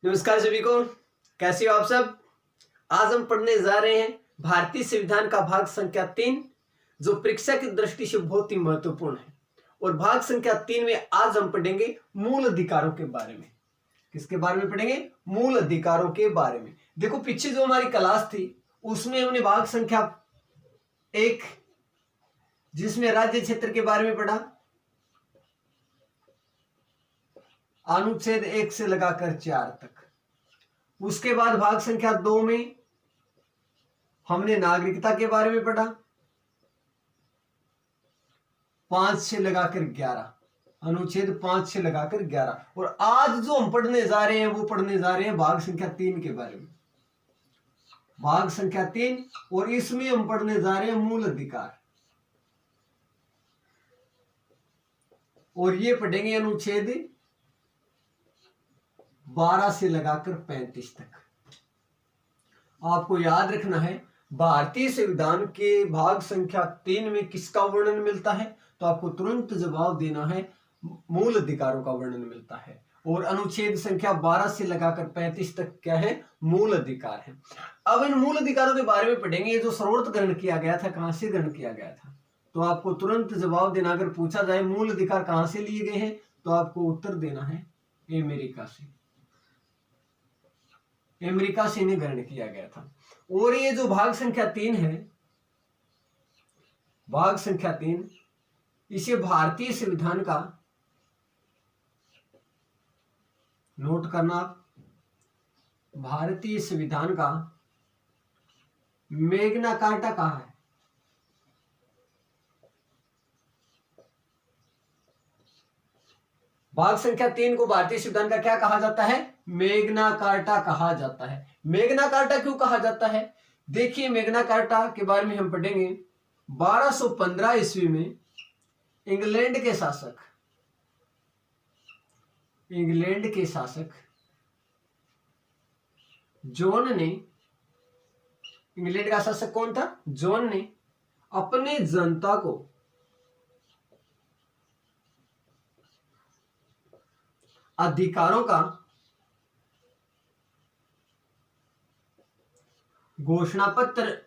नमस्कार सभी को, कैसे हो आप सब। आज हम पढ़ने जा रहे हैं भारतीय संविधान का भाग संख्या 3, जो परीक्षा की दृष्टि से बहुत ही महत्वपूर्ण है। और भाग संख्या 3 में आज हम पढ़ेंगे मूल अधिकारों के बारे में। किसके बारे में पढ़ेंगे? मूल अधिकारों के बारे में। देखो, पीछे जो हमारी क्लास थी उसमें हमने भाग संख्या 1, जिसमें राज्य क्षेत्र के बारे में पढ़ा, अनुच्छेद 1 से लगाकर 4 तक। उसके बाद भाग संख्या 2 में हमने नागरिकता के बारे में पढ़ा, 5 से लगाकर 11, अनुच्छेद 5 से लगाकर 11। और आज जो हम पढ़ने जा रहे हैं वो पढ़ने जा रहे हैं भाग संख्या 3 के बारे में। भाग संख्या 3, और इसमें हम पढ़ने जा रहे हैं मूल अधिकार। और ये पढ़ेंगे अनुच्छेद 12 से लगाकर 35 तक। आपको याद रखना है, भारतीय संविधान के भाग संख्या 3 में किसका वर्णन मिलता है, तो आपको तुरंत जवाब देना है, मूल अधिकारों का वर्णन मिलता है। और अनुच्छेद संख्या 12 से लगाकर 35 तक क्या है? मूल अधिकार है। अब इन मूल अधिकारों के बारे में पढ़ेंगे। ये जो सर्वोच्च ग्रहण किया गया था, कहां से ग्रहण किया गया था, तो आपको तुरंत जवाब देना। अगर पूछा जाए मूल अधिकार कहां से लिए गए हैं, तो आपको उत्तर देना है अमेरिका से। अमेरिका से इन्हें ग्रहण किया गया था। और ये जो भाग संख्या 3 है, भाग संख्या 3, इसे भारतीय संविधान का, नोट करना, भारतीय संविधान का मैग्ना कार्टा कहा है। भाग संख्या 3 को भारतीय संविधान का क्या कहा जाता है? मैग्ना कार्टा कहा जाता है। मैग्ना कार्टा क्यों कहा जाता है? देखिए, मैग्ना कार्टा के बारे में हम पढ़ेंगे। 1215 ईस्वी में इंग्लैंड के शासक जॉन ने, इंग्लैंड का शासक कौन था? जॉन ने अपने जनता को अधिकारों का घोषणा पत्र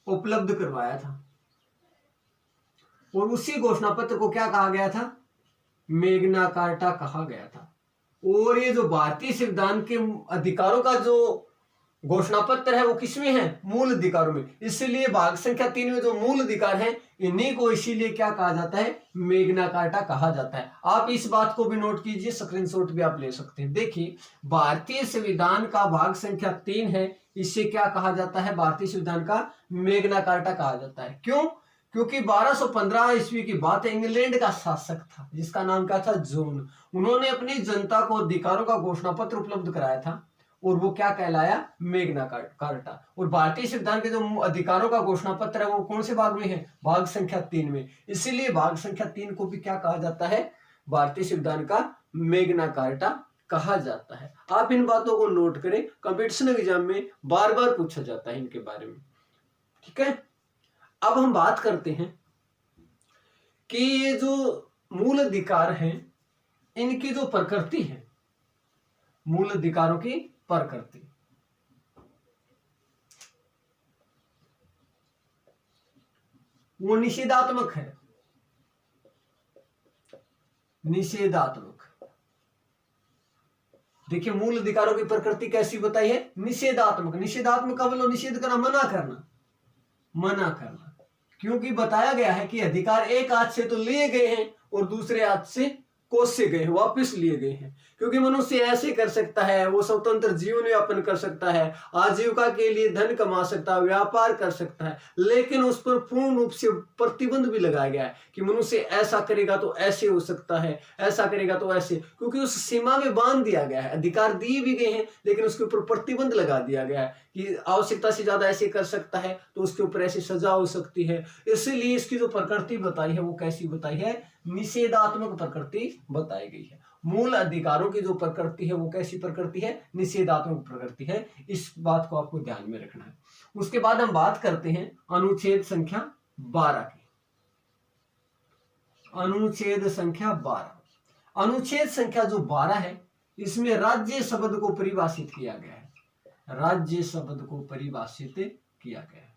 उपलब्ध करवाया था। और उसी घोषणा पत्र को क्या कहा गया था? मैग्ना कार्टा कहा गया था। और ये जो भारतीय संविधान के अधिकारों का जो घोषणा पत्र है वो किसमें है? मूल अधिकारों में। इसलिए भाग संख्या 3 में जो मूल अधिकार है, इन्हीं को इसीलिए क्या कहा जाता है? मैग्ना कार्टा कहा जाता है। आप इस बात को भी नोट कीजिए, स्क्रीनशॉट भी आप ले सकते हैं। देखिए, भारतीय संविधान का भाग संख्या 3 है, इसे क्या कहा जाता है? भारतीय संविधान का मैग्ना कार्टा कहा जाता है। क्यों? क्योंकि 1215 ईस्वी की बात है, इंग्लैंड का शासक था जिसका नाम क्या था? जॉन। उन्होंने अपनी जनता को अधिकारों का घोषणा पत्र उपलब्ध कराया था, और वो क्या कहलाया? Magna carta. और भारतीय संविधान के जो अधिकारों का घोषणा पत्र है वो कौन से भाग में है? भाग संख्या 3 में। इसीलिए भाग संख्या 3 को भी क्या कहा जाता है? भारतीय संविधान का मैग्ना कार्टा कहा जाता है। आप इन बातों को नोट करें, कंपटीशन एग्जाम में बार बार पूछा जाता है इनके बारे में। ठीक है, अब हम बात करते हैं कि ये जो मूल अधिकार हैं, इनकी जो प्रकृति है, मूल अधिकारों की प्रकृति, वो निषेधात्मक है। निषेधात्मक। देखिए, मूल अधिकारों की प्रकृति कैसी बताई है? निषेधात्मक। निषेधात्मक का मतलब निषेध करना, मना करना, मना करना। क्योंकि बताया गया है कि अधिकार एक हाथ से तो लिए गए हैं और दूसरे हाथ से कोसे गए हैं, वापस लिए गए हैं। क्योंकि मनुष्य ऐसे कर सकता है, वो स्वतंत्र जीवन यापन कर सकता है, आजीविका के लिए धन कमा सकता है, व्यापार कर सकता है, लेकिन उस पर पूर्ण रूप से प्रतिबंध भी लगाया गया है कि मनुष्य ऐसा करेगा तो ऐसे हो सकता है, ऐसा करेगा तो ऐसे। क्योंकि उस सीमा में बांध दिया गया है। अधिकार दिए भी गए हैं, लेकिन उसके ऊपर प्रतिबंध लगा दिया गया है कि आवश्यकता से ज्यादा ऐसे कर सकता है तो उसके ऊपर ऐसी सजा हो सकती है। इसीलिए इसकी जो प्रकृति बताई है वो कैसी बताई है? निषेधात्मक प्रकृति बताई गई है। मूल अधिकारों की जो प्रकृति है वो कैसी प्रकृति है? निषेधात्मक प्रकृति है। इस बात को आपको ध्यान में रखना है। उसके बाद हम बात करते हैं अनुच्छेद संख्या 12 की। अनुच्छेद संख्या 12, अनुच्छेद संख्या जो 12 है इसमें राज्य शब्द को परिभाषित किया गया है, राज्य शब्द को परिभाषित किया गया है।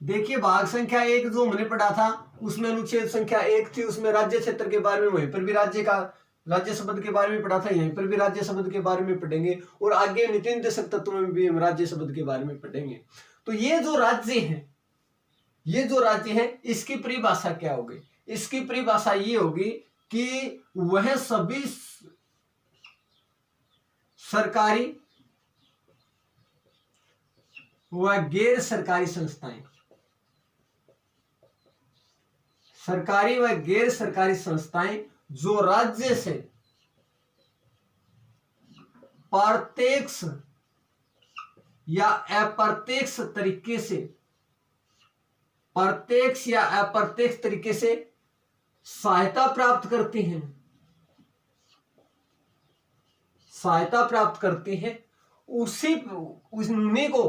देखिए भाग संख्या 1 जो हमने पढ़ा था उसमें अनुच्छेद संख्या 1 थी, उसमें राज्य क्षेत्र के बारे में, वहीं पर भी राज्य शब्द के बारे में पढ़ा था, यहीं पर भी राज्य शब्द के बारे में पढ़ेंगे और आगे नीति निर्देशक तत्व में भी हम राज्य शब्द के बारे में पढ़ेंगे। तो ये जो राज्य है इसकी परिभाषा क्या होगी? इसकी परिभाषा ये होगी कि वह सभी सरकारी व गैर सरकारी संस्थाएं, सरकारी व गैर सरकारी संस्थाएं जो राज्य से प्रत्यक्ष या अप्रत्यक्ष तरीके से, प्रत्यक्ष या अप्रत्यक्ष तरीके से सहायता प्राप्त करती हैं, सहायता प्राप्त करती है, उन्हीं को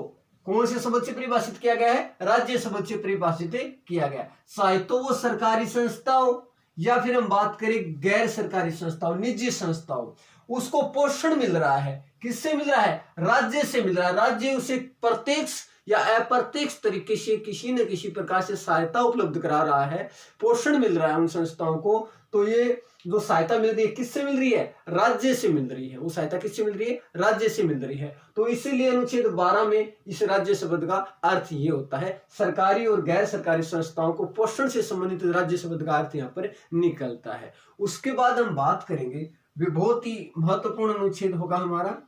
कौन से शब्द से परिभाषित किया गया है? राज्य शब्द से परिभाषित किया गया। चाहे तो वो सरकारी संस्था हो या फिर हम बात करें गैर सरकारी संस्था हो, निजी संस्था हो, उसको पोषण मिल रहा है। किससे मिल रहा है? राज्य से मिल रहा है। राज्य उसे प्रत्यक्ष या अप्रत्यक्ष तरीके से किसी न किसी प्रकार से सहायता उपलब्ध करा रहा है, पोषण मिल रहा है उन संस्थाओं को। तो ये जो सहायता मिल रही है किससे मिल रही है? राज्य से मिल रही है। वो सहायता किससे मिल रही है? राज्य से मिल रही है। तो इसीलिए अनुच्छेद 12 में इस राज्य शब्द का अर्थ ये होता है, सरकारी और गैर सरकारी संस्थाओं को पोषण से संबंधित राज्य शब्द का अर्थ यहाँ पर निकलता है। उसके बाद हम बात करेंगे, बहुत ही महत्वपूर्ण अनुच्छेद होगा हमारा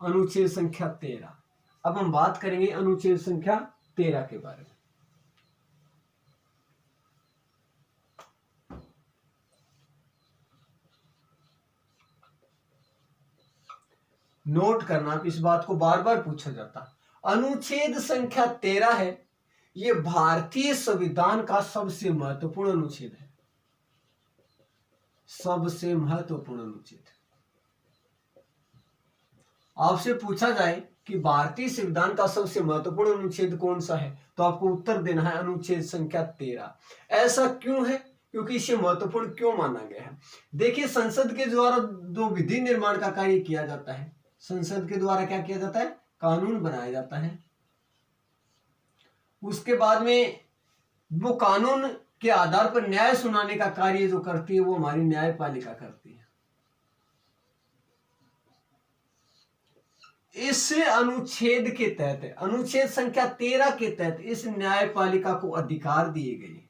अनुच्छेद संख्या 13। अब हम बात करेंगे अनुच्छेद संख्या 13 के बारे में। नोट करना, इस बात को बार बार पूछा जाता। अनुच्छेद संख्या 13 है, यह भारतीय संविधान का सबसे महत्वपूर्ण अनुच्छेद है, सबसे महत्वपूर्ण अनुच्छेद। आपसे पूछा जाए कि भारतीय संविधान का सबसे महत्वपूर्ण अनुच्छेद कौन सा है, तो आपको उत्तर देना है अनुच्छेद संख्या 13। ऐसा क्यों है? क्योंकि इसे महत्वपूर्ण क्यों माना गया है? देखिए, संसद के द्वारा जो विधि निर्माण का कार्य किया जाता है, संसद के द्वारा क्या किया जाता है? कानून बनाया जाता है। उसके बाद में वो कानून के आधार पर न्याय सुनाने का कार्य जो करती है वो हमारी न्यायपालिका करती है। इस अनुच्छेद के तहत, अनुच्छेद संख्या 13 के तहत इस न्यायपालिका को अधिकार दिए गए।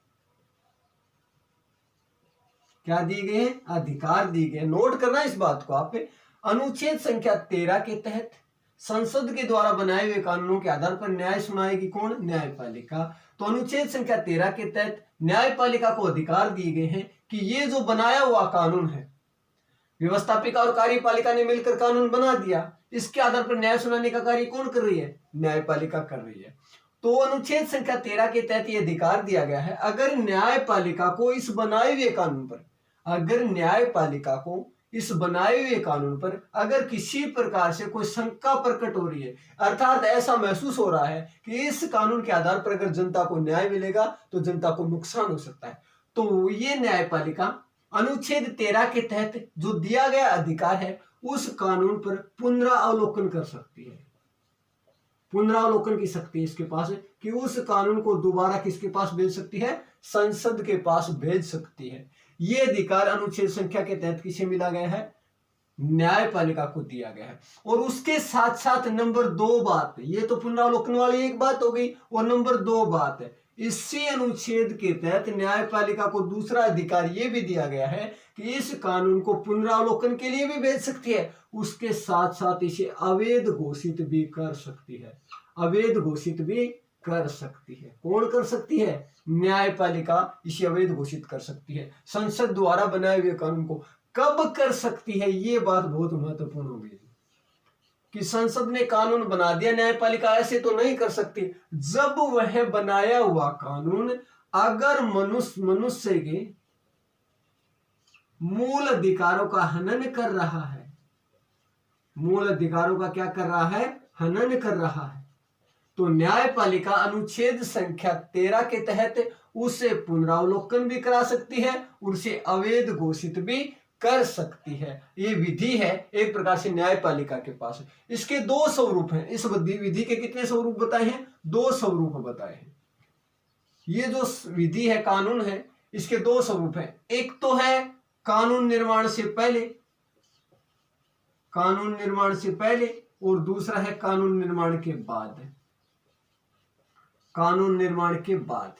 क्या दिए गए हैं? अधिकार दिए गए। नोट करना इस बात को आप। अनुच्छेद संख्या 13 के तहत संसद के द्वारा बनाए हुए कानूनों के आधार पर न्याय सुनाएगी कौन? न्यायपालिका। तो अनुच्छेद संख्या 13 के तहत न्यायपालिका को अधिकार दिए गए हैं कि ये जो बनाया हुआ कानून है, व्यवस्थापिका और कार्यपालिका ने मिलकर कानून बना दिया, इसके आधार पर न्याय सुनाने का कार्य कौन कर रही है? न्यायपालिका कर रही है। तो अनुच्छेद संख्या 13 के तहत ये अधिकार दिया गया है, अगर न्यायपालिका को इस बनाए हुए कानून पर, अगर न्यायपालिका को इस बनाए हुए कानून पर अगर किसी प्रकार से कोई शंका प्रकट हो रही है, अर्थात ऐसा महसूस हो रहा है कि इस कानून के आधार पर अगर जनता को न्याय मिलेगा तो जनता को नुकसान हो सकता है, तो ये न्यायपालिका अनुच्छेद 13 के तहत जो दिया गया अधिकार है उस कानून पर पुनरावलोकन कर सकती है। पुनरावलोकन की शक्ति इसके पास है कि उस कानून को दोबारा किसके पास भेज सकती है? संसद के पास भेज सकती है। ये अधिकार अनुच्छेद संख्या के तहत किसे मिला गया है? न्यायपालिका को दिया गया है। और उसके साथ साथ नंबर 2 बात, ये तो पुनरावलोकन वाली एक बात हो गई, और नंबर 2 बात है, इसी अनुच्छेद के तहत न्यायपालिका को दूसरा अधिकार ये भी दिया गया है कि इस कानून को पुनरावलोकन के लिए भी भेज सकती है, उसके साथ साथ इसे अवैध घोषित भी कर सकती है। अवैध घोषित भी कर सकती है। कौन कर सकती है? न्यायपालिका इसे अवैध घोषित कर सकती है। संसद द्वारा बनाए हुए कानून को कब कर सकती है? ये बात बहुत महत्वपूर्ण हो गई कि संसद ने कानून बना दिया, न्यायपालिका ऐसे तो नहीं कर सकती। जब वह बनाया हुआ कानून अगर मनुष्य के मूल अधिकारों का हनन कर रहा है, मूल अधिकारों का क्या कर रहा है? हनन कर रहा है, तो न्यायपालिका अनुच्छेद संख्या 13 के तहत उसे पुनरावलोकन भी करा सकती है, उसे अवैध घोषित भी कर सकती है। ये विधि है एक प्रकार से न्यायपालिका के पास। इसके दो स्वरूप हैं। इस विधि के कितने स्वरूप बताए हैं? दो स्वरूप बताए हैं। ये जो विधि है, कानून है, इसके दो स्वरूप हैं। एक तो है कानून निर्माण से पहले, कानून निर्माण से पहले, और दूसरा है कानून निर्माण के बाद। कानून निर्माण के बाद,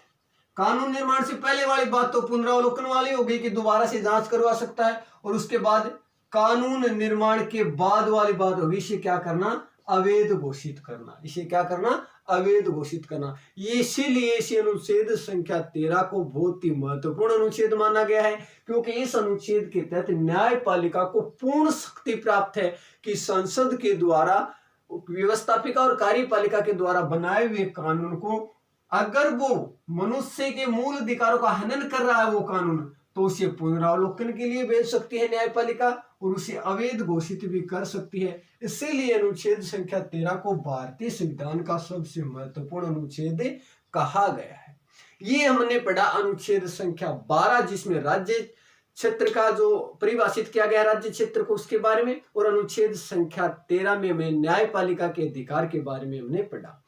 कानून निर्माण से पहले वाली बात तो पुनरावलोकन वाली हो गई कि दोबारा से जांच करवा सकता है, और उसके बाद कानून निर्माण के बाद वाली बात होगी इसे क्या करना? अवैध घोषित करना। इसे क्या करना? अवैध घोषित करना। ये इसीलिए इसे अनुच्छेद संख्या 13 को बहुत ही महत्वपूर्ण अनुच्छेद माना गया है, क्योंकि इस अनुच्छेद के तहत न्यायपालिका को पूर्ण शक्ति प्राप्त है कि संसद के द्वारा, व्यवस्थापिका और कार्यपालिका के द्वारा बनाए हुए कानून को अगर वो मनुष्य के मूल अधिकारों का हनन कर रहा है वो कानून, तो उसे पुनरावलोकन के लिए भेज सकती है न्यायपालिका, और उसे अवैध घोषित भी कर सकती है। इसीलिए अनुच्छेद संख्या 13 को भारतीय संविधान का सबसे महत्वपूर्ण अनुच्छेद कहा गया है। ये हमने पढ़ा अनुच्छेद संख्या 12, जिसमें राज्य क्षेत्र का जो परिभाषित किया गया राज्य क्षेत्र को, उसके बारे में, और अनुच्छेद संख्या 13 में हमें न्यायपालिका के अधिकार के बारे में हमने पढ़ा।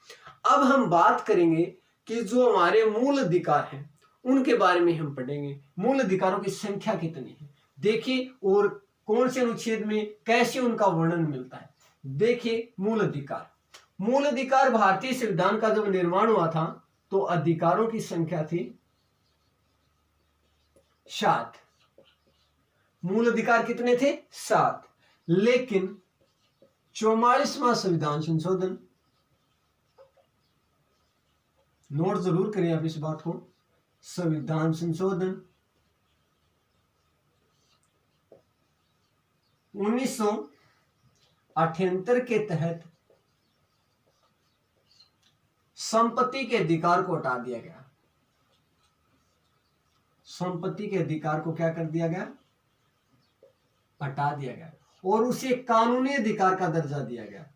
अब हम बात करेंगे कि जो हमारे मूल अधिकार हैं उनके बारे में हम पढ़ेंगे। मूल अधिकारों की संख्या कितनी है देखिए, और कौन से अनुच्छेद में कैसे उनका वर्णन मिलता है। देखिए, मूल अधिकार। मूल अधिकार भारतीय संविधान का जब निर्माण हुआ था तो अधिकारों की संख्या थी 7। मूल अधिकार कितने थे? 7। लेकिन 44वां संविधान संशोधन, नोट जरूर करें आप इस बात को, संविधान संशोधन 1978 के तहत संपत्ति के अधिकार को हटा दिया गया। संपत्ति के अधिकार को क्या कर दिया गया? हटा दिया गया, और उसे कानूनी अधिकार का दर्जा दिया गया।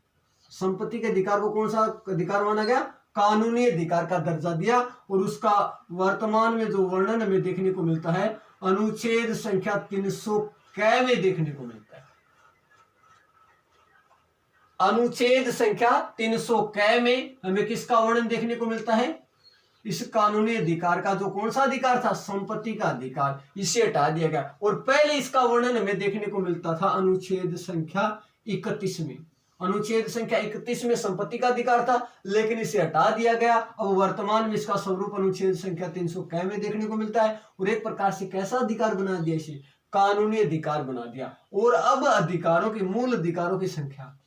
संपत्ति के अधिकार को कौन सा अधिकार माना गया? कानूनी अधिकार का दर्जा दिया, और उसका वर्तमान में जो वर्णन हमें देखने को मिलता है अनुच्छेद संख्या 300 में देखने को मिलता है। अनुच्छेद संख्या 300 में हमें किसका वर्णन देखने को मिलता है? इस कानूनी अधिकार का, जो कौन सा अधिकार था? संपत्ति का अधिकार, इसे हटा दिया गया। और पहले इसका वर्णन हमें देखने को मिलता था अनुच्छेद संख्या 31 में। अनुच्छेद संख्या 31 में संपत्ति का अधिकार था, लेकिन इसे हटा दिया गया। अब वर्तमान में इसका स्वरूप अनुच्छेद संख्या 300 में देखने को मिलता है, और एक प्रकार से कैसा अधिकार बना दिया? इसे कानूनी अधिकार बना दिया। और अब अधिकारों की, मूल अधिकारों की संख्या,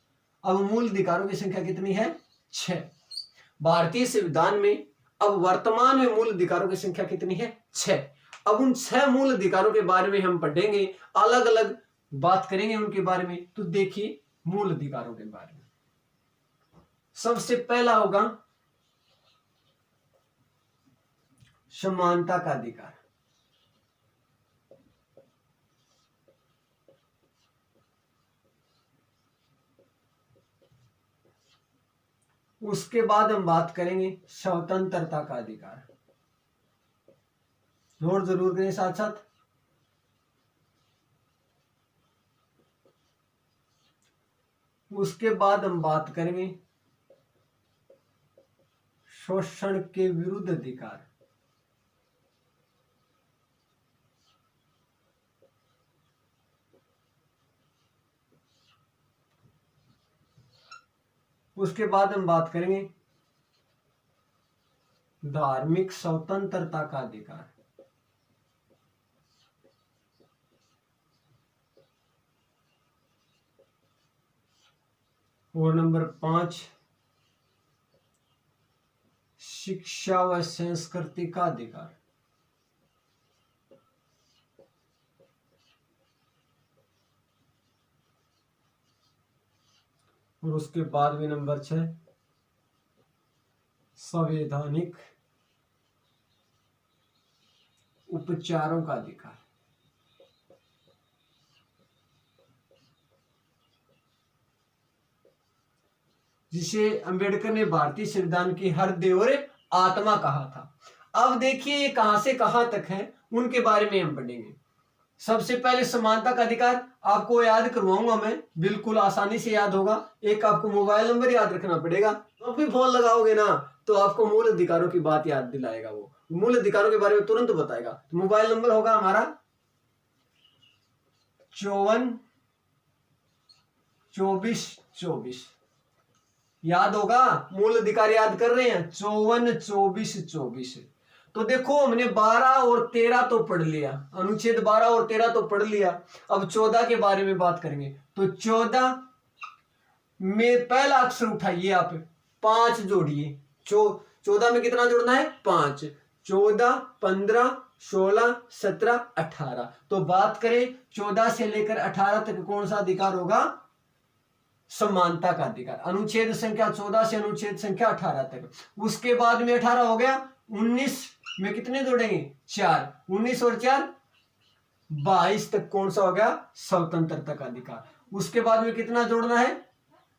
अब मूल अधिकारों की संख्या कितनी है? 6। भारतीय संविधान में अब वर्तमान में मूल अधिकारों की संख्या कितनी है? 6। अब उन 6 मूल अधिकारों के बारे में हम पढ़ेंगे, अलग अलग बात करेंगे उनके बारे में। तो देखिए, मूल अधिकारों के बारे में सबसे पहला होगा समानता का अधिकार। उसके बाद हम बात करेंगे स्वतंत्रता का अधिकार। नोट जरूर करें साथ साथ। उसके बाद हम बात करेंगे शोषण के विरुद्ध अधिकार। उसके बाद हम बात करेंगे धार्मिक स्वतंत्रता का अधिकार। और नंबर 5 शिक्षा व संस्कृति का अधिकार। और उसके बाद में नंबर 6 संवैधानिक उपचारों का अधिकार। जिसे अंबेडकर ने भारतीय संविधान की हृदय और आत्मा कहा था। अब देखिए ये कहां से कहां तक है, उनके बारे में हम पढ़ेंगे। सबसे पहले समानता का अधिकार आपको याद करवाऊंगा मैं, बिल्कुल आसानी से याद होगा। एक आपको मोबाइल नंबर याद रखना पड़ेगा, तो भी फोन लगाओगे ना तो आपको मूल अधिकारों की बात याद दिलाएगा, वो मूल अधिकारों के बारे में तुरंत बताएगा। तो मोबाइल नंबर होगा हमारा 542424। याद होगा, मूल अधिकार याद कर रहे हैं 542424। तो देखो हमने 12 और 13 तो पढ़ लिया, अनुच्छेद 12 और 13 तो पढ़ लिया। अब 14 के बारे में बात करेंगे। तो 14 में पहला अक्षर उठाइए आप, 5 जोड़िए। 14 में कितना जोड़ना है? 5। 14, 15, 16, 17, 18। तो बात करें 14 से लेकर 18 तक कौन सा अधिकार होगा? समानता का अधिकार। अनुच्छेद संख्या 14 से अनुच्छेद संख्या 18 तक। उसके बाद में 18 हो गया, 19 में कितने जोड़ेंगे? 4। 19 और 4 22 तक कौन सा हो गया? स्वतंत्रता का अधिकार। उसके बाद में कितना जोड़ना है?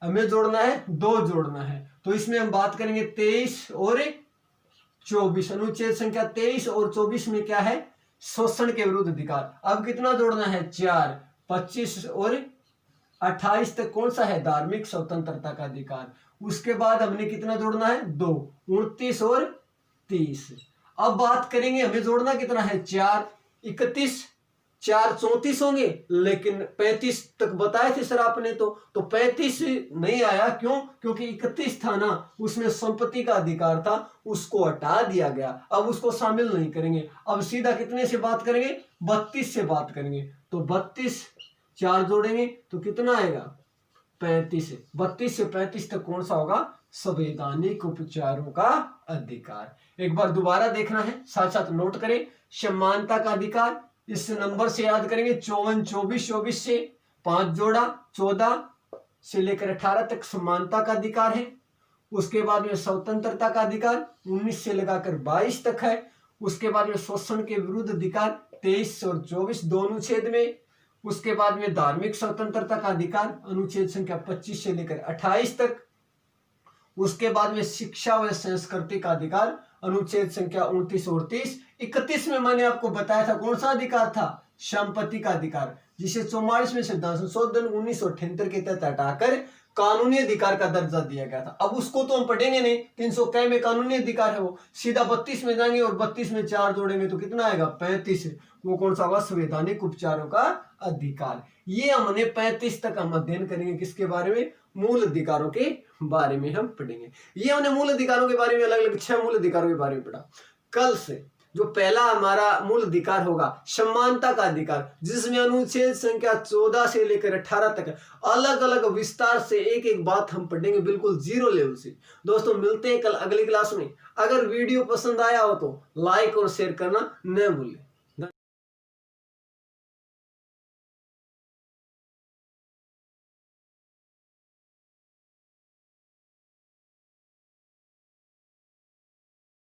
हमें जोड़ना है 2 जोड़ना है। तो इसमें हम बात करेंगे 23 और 24। अनुच्छेद संख्या 23 और 24 में क्या है? शोषण के विरुद्ध अधिकार। अब कितना जोड़ना है? 4। 25 और 28 तक कौन सा है? धार्मिक स्वतंत्रता का अधिकार। उसके बाद हमने कितना जोड़ना है? 2। 29 और 30। अब बात करेंगे हमें जोड़ना कितना है? 4। 31, 4 34 होंगे, लेकिन 35 तक बताए थे सर आपने। तो 35 नहीं आया, क्यों? क्योंकि 31 था ना, उसमें संपत्ति का अधिकार था, उसको हटा दिया गया। अब उसको शामिल नहीं करेंगे। अब सीधा कितने से बात करेंगे? 32 से बात करेंगे। तो 32 4 जोड़ेंगे तो कितना आएगा? 35। 32 से 35 तक कौन सा होगा? संवैधानिक उपचारों का अधिकार। एक बार दोबारा देखना है, साथ साथ नोट करें। समानता का अधिकार इस नंबर से याद करेंगे, 54 24 24 से 5 जोड़ा, 14 से लेकर 18 तक समानता का अधिकार है। उसके बाद में स्वतंत्रता का अधिकार 19 से लगाकर 22 तक है। उसके बाद में शोषण के विरुद्ध अधिकार 23 और 24 दोनों अनुच्छेद में। उसके बाद में धार्मिक स्वतंत्रता का अधिकार अनुच्छेद संख्या 25 से लेकर 28 तक। उसके बाद में शिक्षा व संस्कृति का अधिकार अनुच्छेद संख्या 29 और 30। 31 में मैंने आपको बताया था कौन सा अधिकार था? संपत्ति का अधिकार, जिसे 44 में संविधान संशोधन 1978 के तहत हटाकर कानूनी अधिकार का दर्जा दिया गया था। अब उसको तो हम पढ़ेंगे नहीं, 300 में कानूनी अधिकार है वो। सीधा 32 में जाएंगे और 32 में 4 जोड़ेंगे तो कितना आएगा? 35। वो कौन सा होगा? संवैधानिक उपचारों का अधिकार। ये हमने 35 तक हम अध्ययन करेंगे। किसके बारे में? मूल अधिकारों के बारे में हम पढ़ेंगे। ये हमने मूल अधिकारों के बारे में अलग अलग 6 मूल अधिकारों के बारे में पढ़ा। कल से जो पहला हमारा मूल अधिकार होगा समानता का अधिकार, जिसमें अनुच्छेद संख्या 14 से लेकर 18 तक अलग अलग विस्तार से एक एक बात हम पढ़ेंगे, बिल्कुल 0 लेवल से। दोस्तों मिलते हैं कल अगली क्लास में। अगर वीडियो पसंद आया हो तो लाइक और शेयर करना न भूलें।